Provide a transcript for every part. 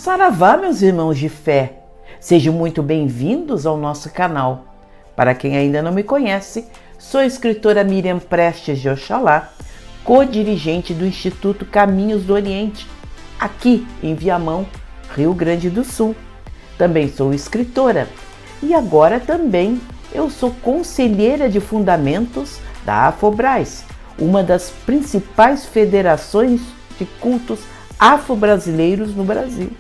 Saravá, meus irmãos de fé! Sejam muito bem-vindos ao nosso canal. Para quem ainda não me conhece, sou a escritora Miriam Prestes de Oxalá, co-dirigente do Instituto Caminhos do Oriente, aqui em Viamão, Rio Grande do Sul. Também sou escritora e agora também eu sou conselheira de fundamentos da AFOBRAS, uma das principais federações de cultos afro-brasileiros no Brasil.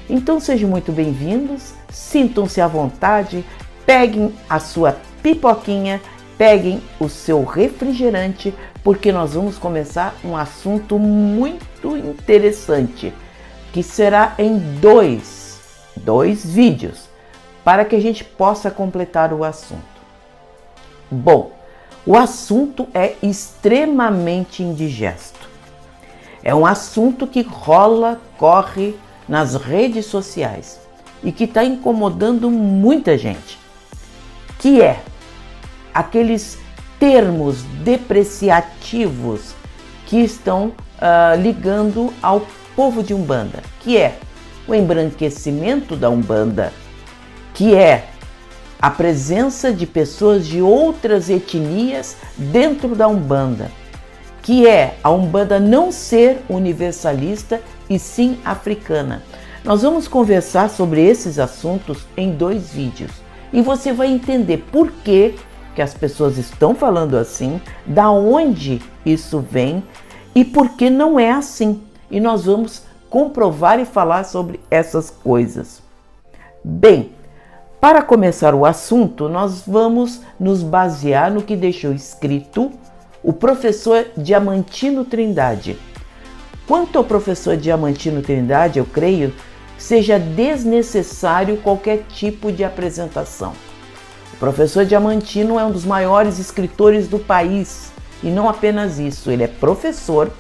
Então sejam muito bem-vindos, sintam-se à vontade, peguem a sua pipoquinha, peguem o seu refrigerante, porque nós vamos começar um assunto muito interessante, que será em dois vídeos, para que a gente possa completar o assunto. Bom, o assunto é extremamente indigesto. É um assunto que corre nas redes sociais e que está incomodando muita gente, que é aqueles termos depreciativos que estão ligando ao povo de Umbanda, que é o embranquecimento da Umbanda, que é a presença de pessoas de outras etnias dentro da Umbanda, que é a Umbanda não ser universalista e sim africana. Nós vamos conversar sobre esses assuntos em 2 vídeos e você vai entender por que as pessoas estão falando assim, da onde isso vem e por que não é assim. E nós vamos comprovar e falar sobre essas coisas. Bem, para começar o assunto, nós vamos nos basear no que deixou escrito o professor Diamantino Trindade. Quanto ao professor Diamantino Trindade, eu creio que seja desnecessário qualquer tipo de apresentação. O professor Diamantino é um dos maiores escritores do país, e não apenas isso, ele é professor,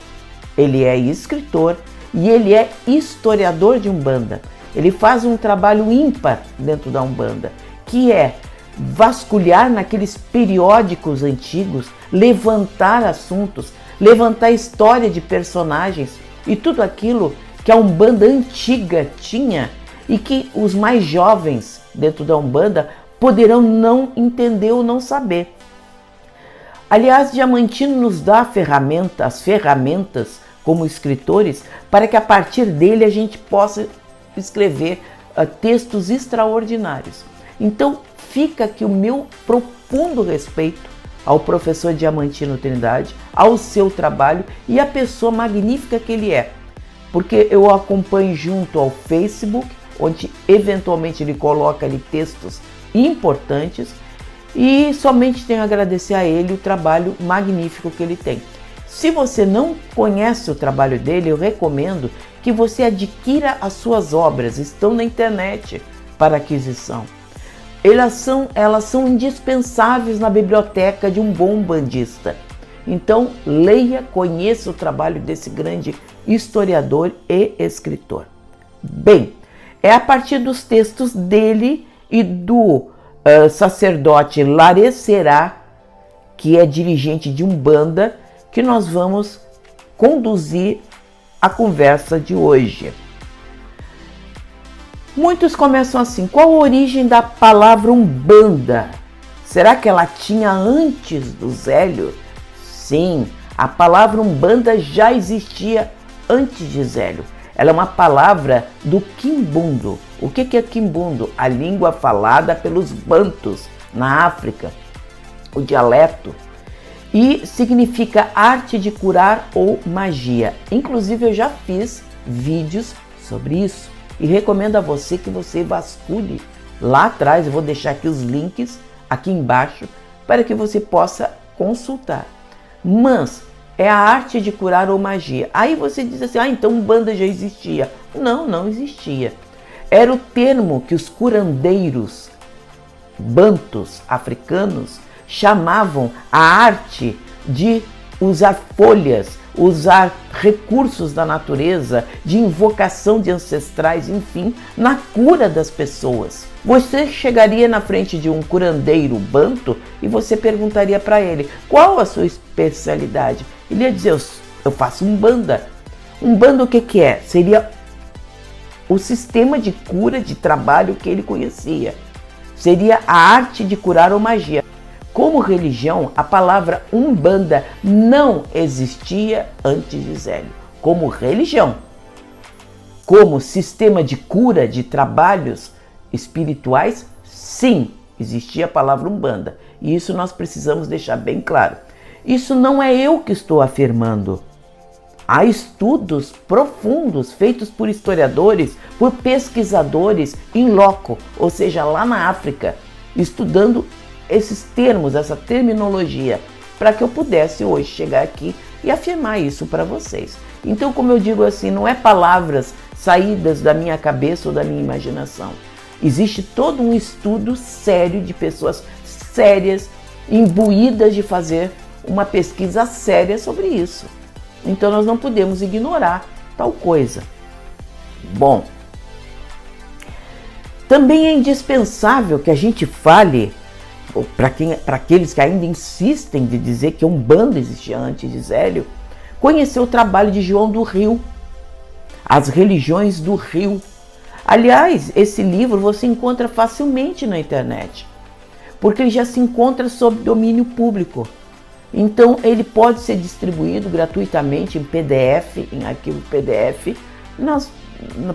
ele é escritor e ele é historiador de Umbanda. Ele faz um trabalho ímpar dentro da Umbanda, que é vasculhar naqueles periódicos antigos, levantar assuntos, levantar história de personagens e tudo aquilo que a Umbanda antiga tinha e que os mais jovens dentro da Umbanda poderão não entender ou não saber. Aliás, Diamantino nos dá as ferramentas como escritores para que a partir dele a gente possa escrever textos extraordinários. Então fica aqui o meu profundo respeito ao professor Diamantino Trindade, ao seu trabalho e à pessoa magnífica que ele é, porque eu o acompanho junto ao Facebook, onde eventualmente ele coloca ali textos importantes e somente tenho a agradecer a ele o trabalho magnífico que ele tem. Se você não conhece o trabalho dele, eu recomendo que você adquira as suas obras, estão na internet para aquisição. Elas são indispensáveis na biblioteca de um bom umbandista. Então, leia, conheça o trabalho desse grande historiador e escritor. Bem, é a partir dos textos dele e do sacerdote Larecerá, que é dirigente de Umbanda, que nós vamos conduzir a conversa de hoje. Muitos começam assim: qual a origem da palavra Umbanda? Será que ela tinha antes do Zélio? Sim, a palavra Umbanda já existia antes de Zélio. Ela é uma palavra do Quimbundo. O que é Quimbundo? A língua falada pelos bantus na África, o dialeto. E significa arte de curar ou magia. Inclusive eu já fiz vídeos sobre isso e recomendo a você que você vasculhe lá atrás. Eu vou deixar aqui os links aqui embaixo para que você possa consultar. Mas é a arte de curar ou magia. Aí você diz assim: então Umbanda já existia. Não, não existia. Era o termo que os curandeiros bantus africanos chamavam a arte de usar folhas, usar recursos da natureza, de invocação de ancestrais, enfim, na cura das pessoas. Você chegaria na frente de um curandeiro banto e você perguntaria para ele: qual a sua especialidade? Ele ia dizer: eu faço Umbanda. Umbanda o que é? Seria o sistema de cura, de trabalho que ele conhecia. Seria a arte de curar ou magia. Como religião, a palavra Umbanda não existia antes de Zélio. Como religião. Como sistema de cura, de trabalhos espirituais, sim, existia a palavra Umbanda. E isso nós precisamos deixar bem claro. Isso não é eu que estou afirmando. Há estudos profundos feitos por historiadores, por pesquisadores in loco, ou seja, lá na África, estudando esses termos, essa terminologia, para que eu pudesse hoje chegar aqui e afirmar isso para vocês. Então, como eu digo assim, não é palavras saídas da minha cabeça ou da minha imaginação. Existe todo um estudo sério de pessoas sérias, imbuídas de fazer uma pesquisa séria sobre isso. Então nós não podemos ignorar tal coisa. Bom, também é indispensável que a gente fale, para aqueles que ainda insistem de dizer que Umbanda existia antes de Zélio, conhecer o trabalho de João do Rio, As Religiões do Rio. Aliás, esse livro você encontra facilmente na internet, porque ele já se encontra sob domínio público. Então ele pode ser distribuído gratuitamente em PDF, em arquivo PDF,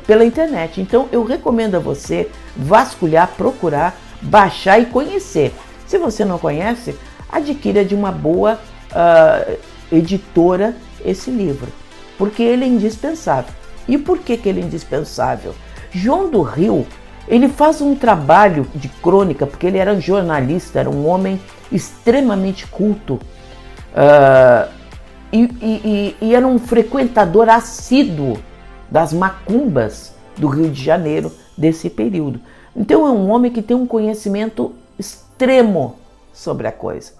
pela internet. Então eu recomendo a você vasculhar, procurar, baixar e conhecer. Se você não conhece, adquira de uma boa editora esse livro, porque ele é indispensável. E por que ele é indispensável? João do Rio, ele faz um trabalho de crônica, porque ele era um jornalista, era um homem extremamente culto, e era um frequentador assíduo das macumbas do Rio de Janeiro desse período. Então é um homem que tem um conhecimento extremo sobre a coisa.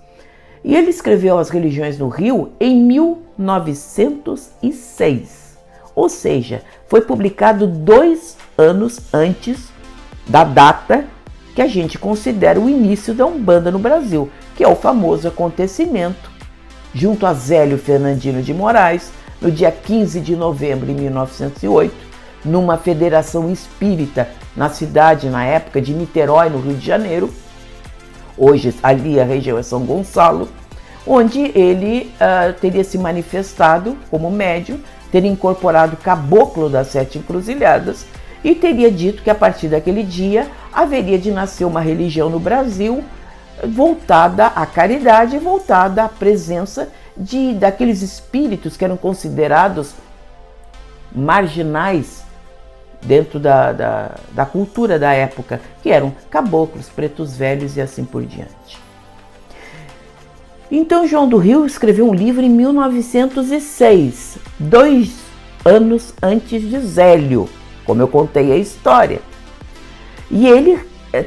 E ele escreveu As Religiões no Rio em 1906, ou seja, foi publicado 2 anos antes da data que a gente considera o início da Umbanda no Brasil, que é o famoso acontecimento junto a Zélio Fernandino de Moraes, no dia 15 de novembro de 1908, numa federação espírita na cidade, na época, de Niterói, no Rio de Janeiro. Hoje ali a região é São Gonçalo, onde ele teria se manifestado como médium, teria incorporado o caboclo das 7 encruzilhadas e teria dito que a partir daquele dia haveria de nascer uma religião no Brasil voltada à caridade, voltada à presença daqueles espíritos que eram considerados marginais dentro da cultura da época, que eram caboclos, pretos velhos e assim por diante. Então João do Rio escreveu um livro em 1906, 2 anos antes de Zélio, como eu contei a história. E ele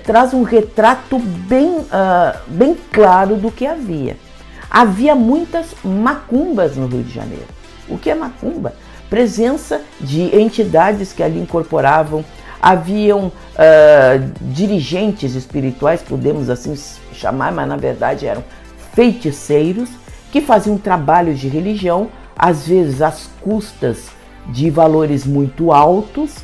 traz um retrato bem claro do que havia. Havia muitas macumbas no Rio de Janeiro. O que é macumba? Presença de entidades que ali incorporavam. Haviam dirigentes espirituais, podemos assim chamar, mas na verdade eram feiticeiros que faziam trabalhos de religião, às vezes às custas de valores muito altos,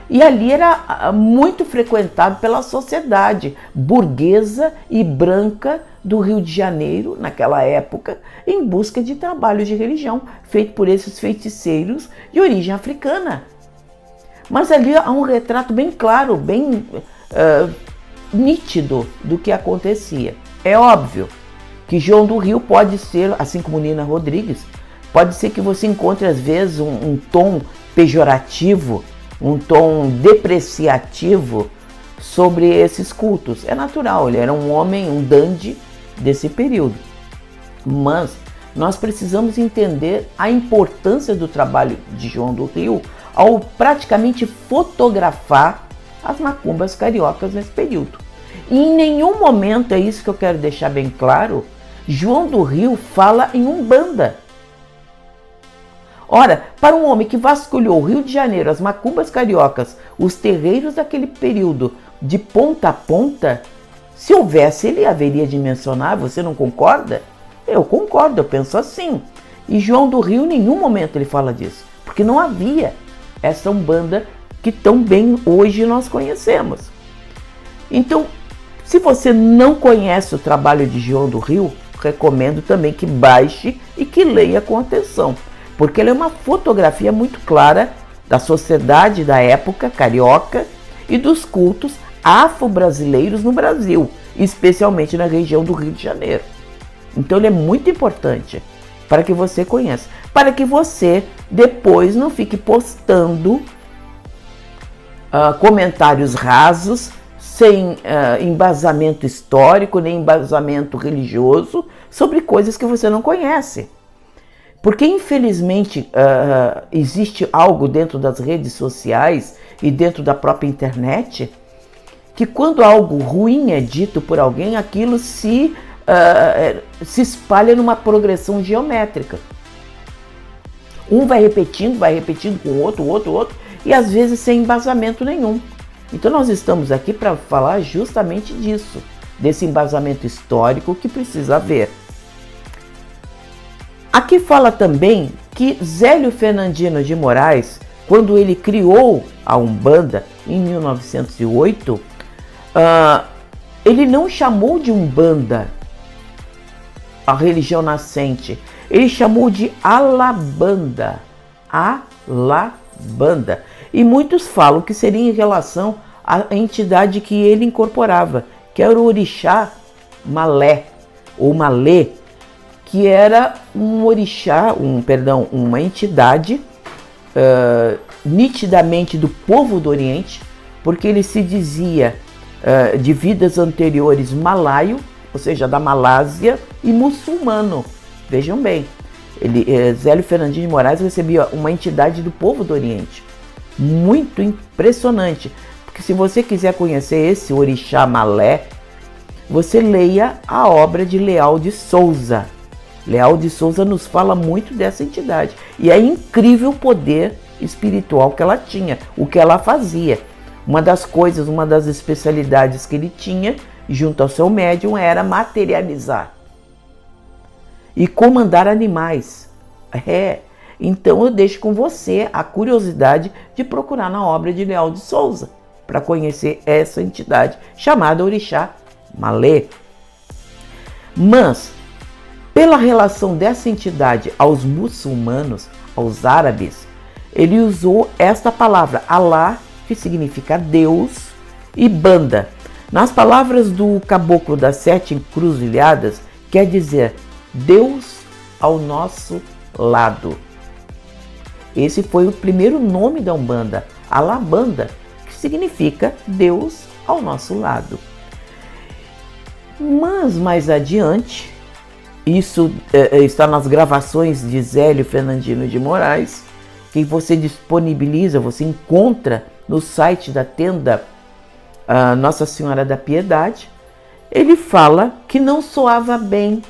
e ali era muito frequentado pela sociedade burguesa e branca do Rio de Janeiro, naquela época, em busca de trabalhos de religião, feito por esses feiticeiros de origem africana. Mas ali há um retrato bem claro, bem nítido do que acontecia. É óbvio que João do Rio pode ser, assim como Nina Rodrigues, pode ser que você encontre às vezes um tom pejorativo, um tom depreciativo sobre esses cultos. É natural, ele era um homem, um dandy desse período. Mas nós precisamos entender a importância do trabalho de João do Rio ao praticamente fotografar as macumbas cariocas nesse período. E em nenhum momento, é isso que eu quero deixar bem claro, João do Rio fala em Umbanda. Ora, para um homem que vasculhou o Rio de Janeiro, as macumbas cariocas, os terreiros daquele período, de ponta a ponta, se houvesse, ele haveria de mencionar. Você não concorda? Eu concordo, eu penso assim. E João do Rio, em nenhum momento ele fala disso, porque não havia essa Umbanda que tão bem hoje nós conhecemos. Então, se você não conhece o trabalho de João do Rio, recomendo também que baixe e que leia com atenção, porque ele é uma fotografia muito clara da sociedade da época carioca e dos cultos afro-brasileiros no Brasil, especialmente na região do Rio de Janeiro. Então ele é muito importante para que você conheça, para que você depois não fique postando comentários rasos, sem embasamento histórico, nem embasamento religioso, sobre coisas que você não conhece. Porque, infelizmente, existe algo dentro das redes sociais e dentro da própria internet, que quando algo ruim é dito por alguém, aquilo se espalha numa progressão geométrica. Um vai repetindo com o outro, e às vezes sem embasamento nenhum. Então nós estamos aqui para falar justamente disso, desse embasamento histórico que precisa haver. Aqui fala também que Zélio Fernandino de Moraes, quando ele criou a Umbanda em 1908, ele não chamou de Umbanda a religião nascente, ele chamou de Alabanda. Alabanda. E muitos falam que seria em relação à entidade que ele incorporava, que era o orixá Malé, ou Malê, que era um orixá, uma entidade nitidamente do povo do Oriente, porque ele se dizia de vidas anteriores malaio, ou seja, da Malásia, e muçulmano. Vejam bem, Zélio Fernandino de Moraes recebia uma entidade do povo do Oriente. Muito impressionante, porque se você quiser conhecer esse orixá Malé, você leia a obra de Leal de Souza. Leal de Souza nos fala muito dessa entidade, e é incrível o poder espiritual que ela tinha, o que ela fazia. Uma das especialidades que ele tinha, junto ao seu médium, era materializar e comandar animais. Então eu deixo com você a curiosidade de procurar na obra de Leal de Souza para conhecer essa entidade chamada Orixá Malê. Mas, pela relação dessa entidade aos muçulmanos, aos árabes, ele usou esta palavra, Alá, que significa Deus, e Banda. Nas palavras do Caboclo das Sete Encruzilhadas, quer dizer Deus ao nosso lado. Esse foi o primeiro nome da Umbanda, Alabanda, que significa Deus ao nosso lado. Mas mais adiante, isso está nas gravações de Zélio Fernandino de Moraes, que você disponibiliza, você encontra no site da tenda Nossa Senhora da Piedade. Ele fala que não soava bem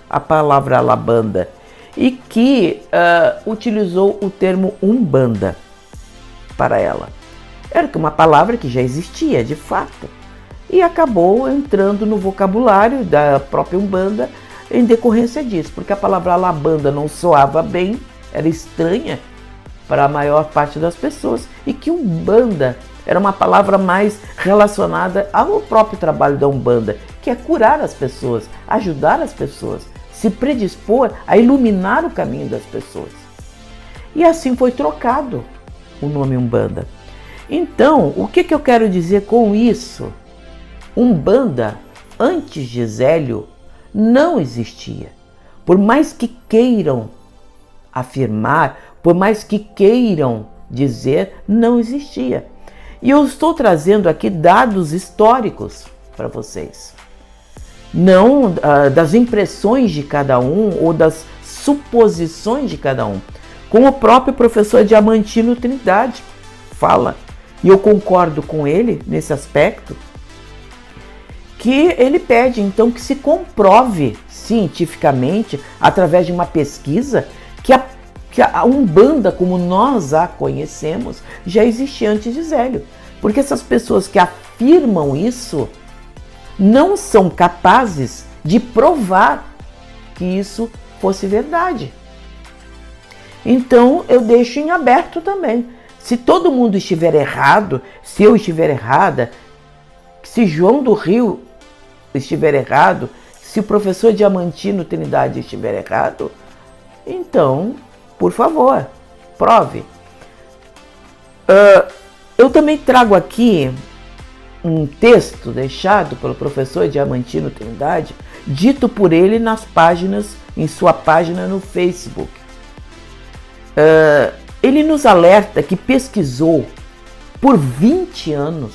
a palavra Alabanda, e que utilizou o termo Umbanda para ela. Era uma palavra que já existia, de fato, e acabou entrando no vocabulário da própria Umbanda em decorrência disso, porque a palavra Alabanda não soava bem, era estranha para a maior parte das pessoas, e que Umbanda era uma palavra mais relacionada ao próprio trabalho da Umbanda, que é curar as pessoas, ajudar as pessoas, se predispor a iluminar o caminho das pessoas. E assim foi trocado o nome Umbanda. Então, o que eu quero dizer com isso? Umbanda, antes de Zélio, não existia. Por mais que queiram afirmar, por mais que queiram dizer, não existia. E eu estou trazendo aqui dados históricos para vocês. Não das impressões de cada um ou das suposições de cada um. Como o próprio professor Diamantino Trindade fala, e eu concordo com ele nesse aspecto, que ele pede então que se comprove cientificamente, através de uma pesquisa, que a Umbanda, como nós a conhecemos, já existia antes de Zélio. Porque essas pessoas que afirmam isso não são capazes de provar que isso fosse verdade. Então eu deixo em aberto também. Se todo mundo estiver errado, se eu estiver errada, se João do Rio estiver errado, se o professor Diamantino Trindade estiver errado, então, por favor, prove. Eu também trago aqui um texto deixado pelo professor Diamantino Trindade, dito por ele em sua página no Facebook. Ele nos alerta que pesquisou por 20 anos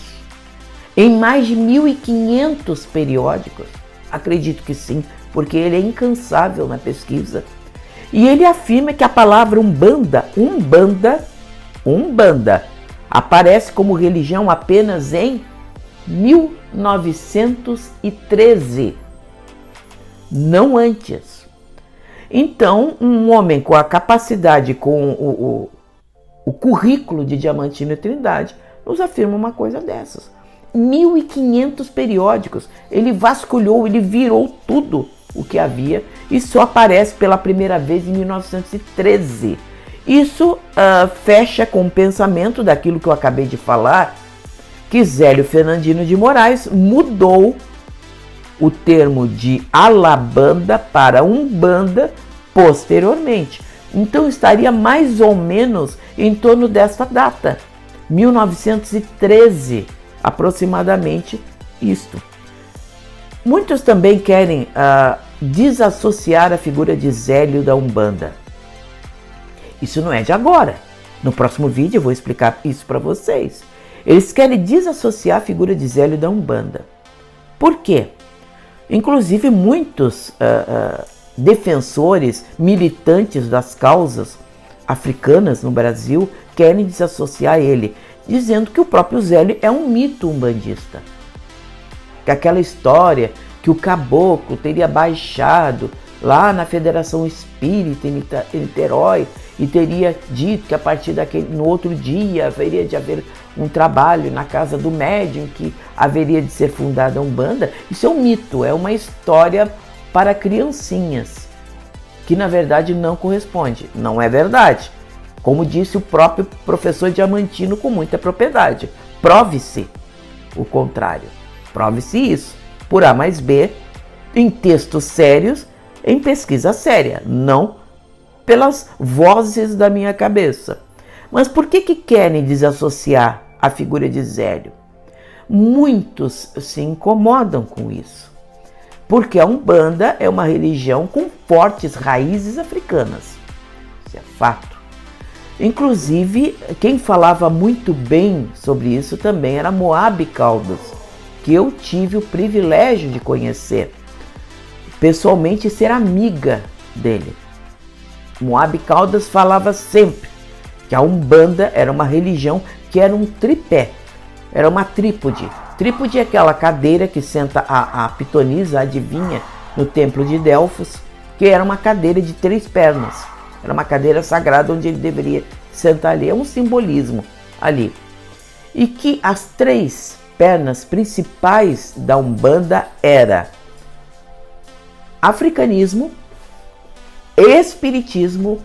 em mais de 1.500 periódicos. Acredito que sim, porque ele é incansável na pesquisa. E ele afirma que a palavra Umbanda, aparece como religião apenas em 1913, não antes. Então, um homem com a capacidade, com o currículo de Diamantino Trindade, nos afirma uma coisa dessas. 1.500 periódicos, ele vasculhou, ele virou tudo o que havia e só aparece pela primeira vez em 1913. Isso fecha com o pensamento daquilo que eu acabei de falar, que Zélio Fernandino de Moraes mudou o termo de Alabanda para Umbanda posteriormente. Então estaria mais ou menos em torno dessa data, 1913, aproximadamente isto. Muitos também querem desassociar a figura de Zélio da Umbanda. Isso não é de agora. No próximo vídeo eu vou explicar isso para vocês. Eles querem desassociar a figura de Zélio da Umbanda. Por quê? Inclusive muitos defensores, militantes das causas africanas no Brasil querem desassociar ele, dizendo que o próprio Zélio é um mito umbandista. Que aquela história que o caboclo teria baixado lá na Federação Espírita em Niterói e teria dito que a partir no outro dia haveria de haver um trabalho na casa do médium, que haveria de ser fundada a Umbanda. Isso é um mito, é uma história para criancinhas, que na verdade não corresponde, não é verdade. Como disse o próprio professor Diamantino com muita propriedade, prove-se o contrário, prove-se isso, por A mais B, em textos sérios, em pesquisa séria, não pelas vozes da minha cabeça. Mas por que querem desassociar a figura de Zélio? Muitos se incomodam com isso, porque a Umbanda é uma religião com fortes raízes africanas. Isso é fato. Inclusive, quem falava muito bem sobre isso também era Moabe Caldas, que eu tive o privilégio de conhecer, pessoalmente ser amiga dele. Moabe Caldas falava sempre que a Umbanda era uma religião que era um tripé, era uma trípode. Trípode é aquela cadeira que senta a pitonisa, a adivinha, no templo de Delfos, que era uma cadeira de 3 pernas. Era uma cadeira sagrada onde ele deveria sentar ali. É um simbolismo ali. E que as 3 pernas principais da Umbanda era africanismo, espiritismo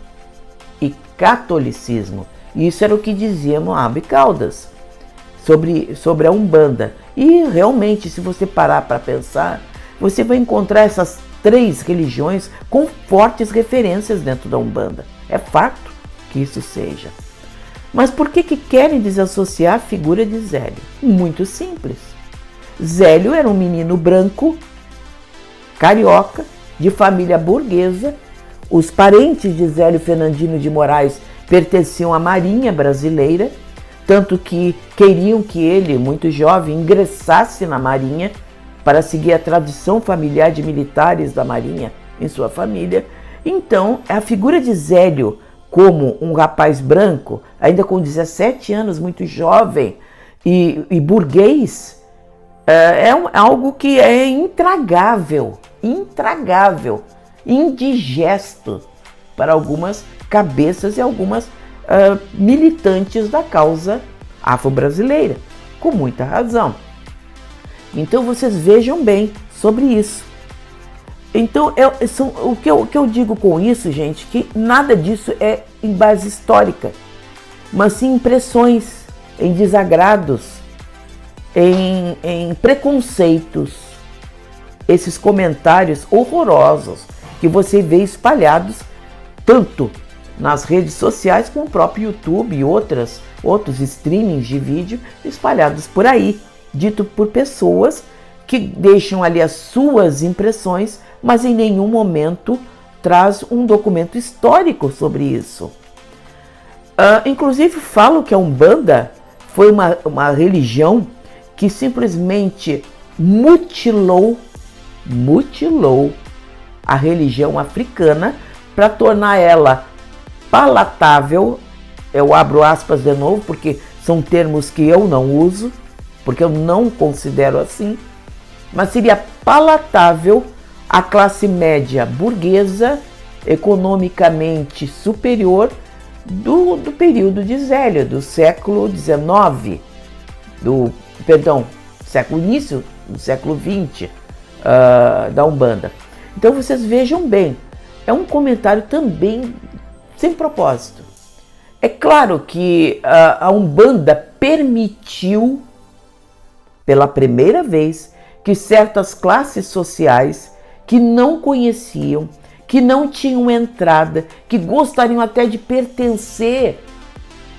e catolicismo. Isso era o que dizia Moabe Caldas sobre a Umbanda. E realmente, se você parar para pensar, você vai encontrar essas 3 religiões com fortes referências dentro da Umbanda. É fato que isso seja. Mas por que querem desassociar a figura de Zélio? Muito simples. Zélio era um menino branco, carioca, de família burguesa. Os parentes de Zélio Fernandino de Moraes pertenciam à Marinha Brasileira, tanto que queriam que ele, muito jovem, ingressasse na Marinha para seguir a tradição familiar de militares da Marinha em sua família. Então, a figura de Zélio como um rapaz branco, ainda com 17 anos, muito jovem e burguês, é algo que é intragável, indigesto para algumas cabeças e algumas militantes da causa afro-brasileira, com muita razão. Então vocês vejam bem sobre isso. Então, o que eu digo com isso, gente, que nada disso é em base histórica, mas sim impressões, em desagrados, em preconceitos, esses comentários horrorosos que você vê espalhados tanto nas redes sociais como o próprio YouTube e outros streamings de vídeo espalhados por aí, dito por pessoas que deixam ali as suas impressões, mas em nenhum momento traz um documento histórico sobre isso. Inclusive falo que a Umbanda foi uma religião que simplesmente mutilou a religião africana para tornar ela palatável. Eu abro aspas de novo porque são termos que eu não uso, porque eu não considero assim, mas seria palatável à classe média burguesa, economicamente superior do período de Zélia, do século XIX, início do século XX, da Umbanda. Então vocês vejam bem, é um comentário também sem propósito. É claro que a Umbanda permitiu, pela primeira vez, que certas classes sociais que não conheciam, que não tinham entrada, que gostariam até de pertencer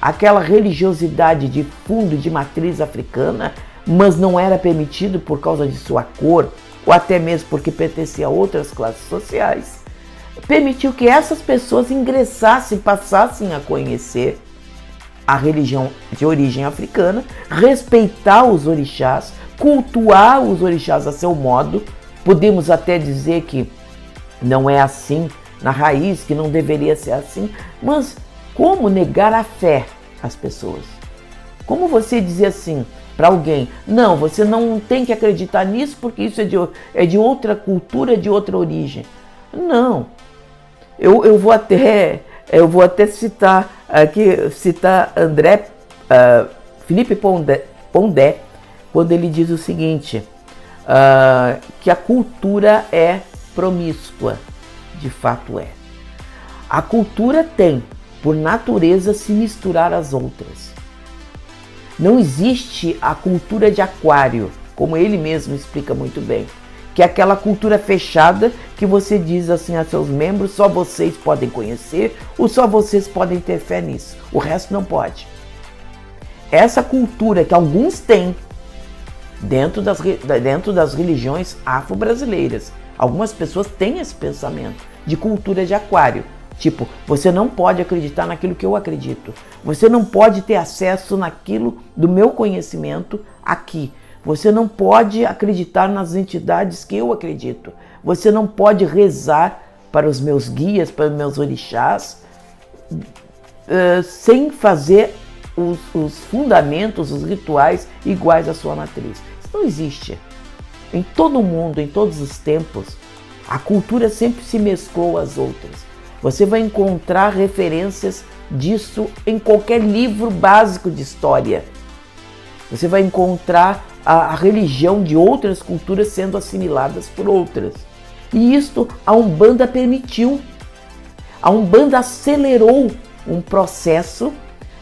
àquela religiosidade de fundo de matriz africana, mas não era permitido por causa de sua cor, ou até mesmo porque pertencia a outras classes sociais, permitiu que essas pessoas ingressassem, passassem a conhecer a religião de origem africana, respeitar os orixás, cultuar os orixás a seu modo. Podemos até dizer que não é assim na raiz, que não deveria ser assim, mas como negar a fé às pessoas? Como você dizer assim para alguém, não, você não tem que acreditar nisso porque isso é de outra cultura, de outra origem? Não. Eu vou até citar Philippe Pondé, quando ele diz o seguinte, que a cultura é promíscua. De fato é. A cultura tem, por natureza, se misturar às outras. Não existe a cultura de aquário, como ele mesmo explica muito bem, que é aquela cultura fechada que você diz assim a seus membros, só vocês podem conhecer ou só vocês podem ter fé nisso, o resto não pode. Essa cultura que alguns têm dentro das religiões afro-brasileiras, algumas pessoas têm esse pensamento de cultura de aquário. Tipo, você não pode acreditar naquilo que eu acredito. Você não pode ter acesso naquilo do meu conhecimento aqui. Você não pode acreditar nas entidades que eu acredito. Você não pode rezar para os meus guias, para os meus orixás, sem fazer os fundamentos, os rituais iguais à sua matriz. Isso não existe. Em todo o mundo, em todos os tempos, a cultura sempre se mesclou às outras. Você vai encontrar referências disso em qualquer livro básico de história. Você vai encontrar a religião de outras culturas sendo assimiladas por outras. E isto a Umbanda permitiu. A Umbanda acelerou um processo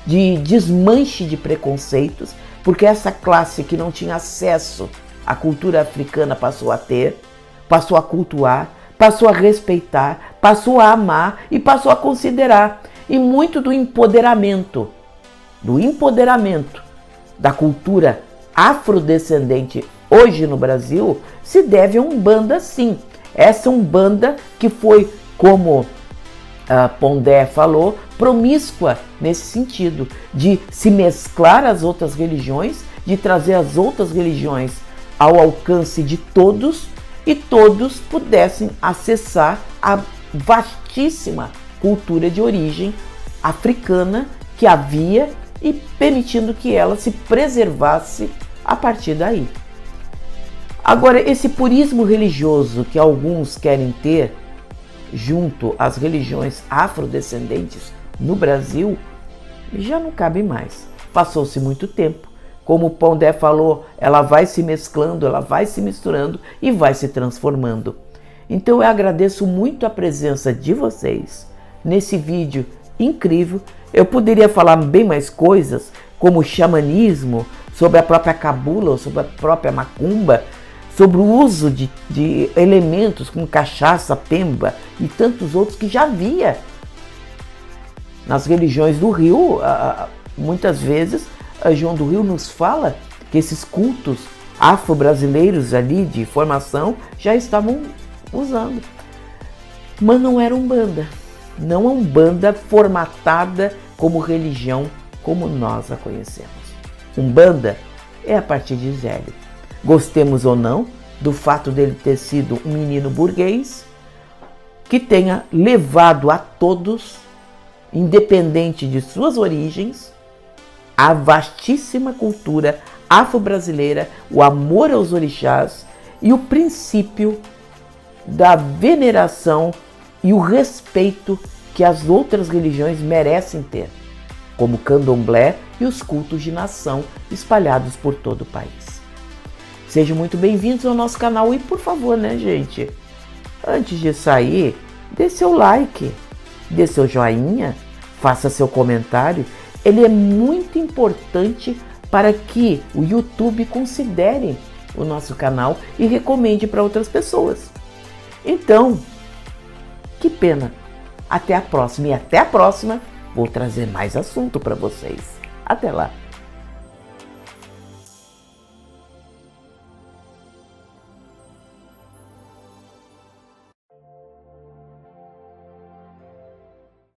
de desmanche de preconceitos, porque essa classe que não tinha acesso à cultura africana passou a ter, passou a cultuar, passou a respeitar, passou a amar e passou a considerar. E muito do empoderamento da cultura afrodescendente hoje no Brasil se deve a Umbanda, sim. Essa Umbanda que foi, como Pondé falou, promíscua nesse sentido, de se mesclar às outras religiões, de trazer as outras religiões ao alcance de todos e todos pudessem acessar a vastíssima cultura de origem africana que havia e permitindo que ela se preservasse a partir daí. Agora, esse purismo religioso que alguns querem ter junto às religiões afrodescendentes no Brasil já não cabe mais. Passou-se muito tempo. Como o Pondé falou, ela vai se mesclando, ela vai se misturando e vai se transformando. Então eu agradeço muito a presença de vocês nesse vídeo incrível. Eu poderia falar bem mais coisas, como xamanismo, sobre a própria cabula, sobre a própria macumba, sobre o uso de elementos como cachaça, pemba e tantos outros que já havia nas religiões do Rio. Muitas vezes João do Rio nos fala que esses cultos afro-brasileiros ali de formação já estavam usando. Mas não era Umbanda. Não é Umbanda formatada como religião como nós a conhecemos. Umbanda é a partir de Zélio. Gostemos ou não do fato dele ter sido um menino burguês que tenha levado a todos, independente de suas origens, a vastíssima cultura afro-brasileira, o amor aos orixás e o princípio da veneração e o respeito que as outras religiões merecem ter, como o candomblé e os cultos de nação espalhados por todo o país. Sejam muito bem-vindos ao nosso canal e, por favor, né, gente? Antes de sair, dê seu like, dê seu joinha, faça seu comentário. Ele é muito importante para que o YouTube considere o nosso canal e recomende para outras pessoas. Então, que pena. Até a próxima. E até a próxima vou trazer mais assunto para vocês. Até lá.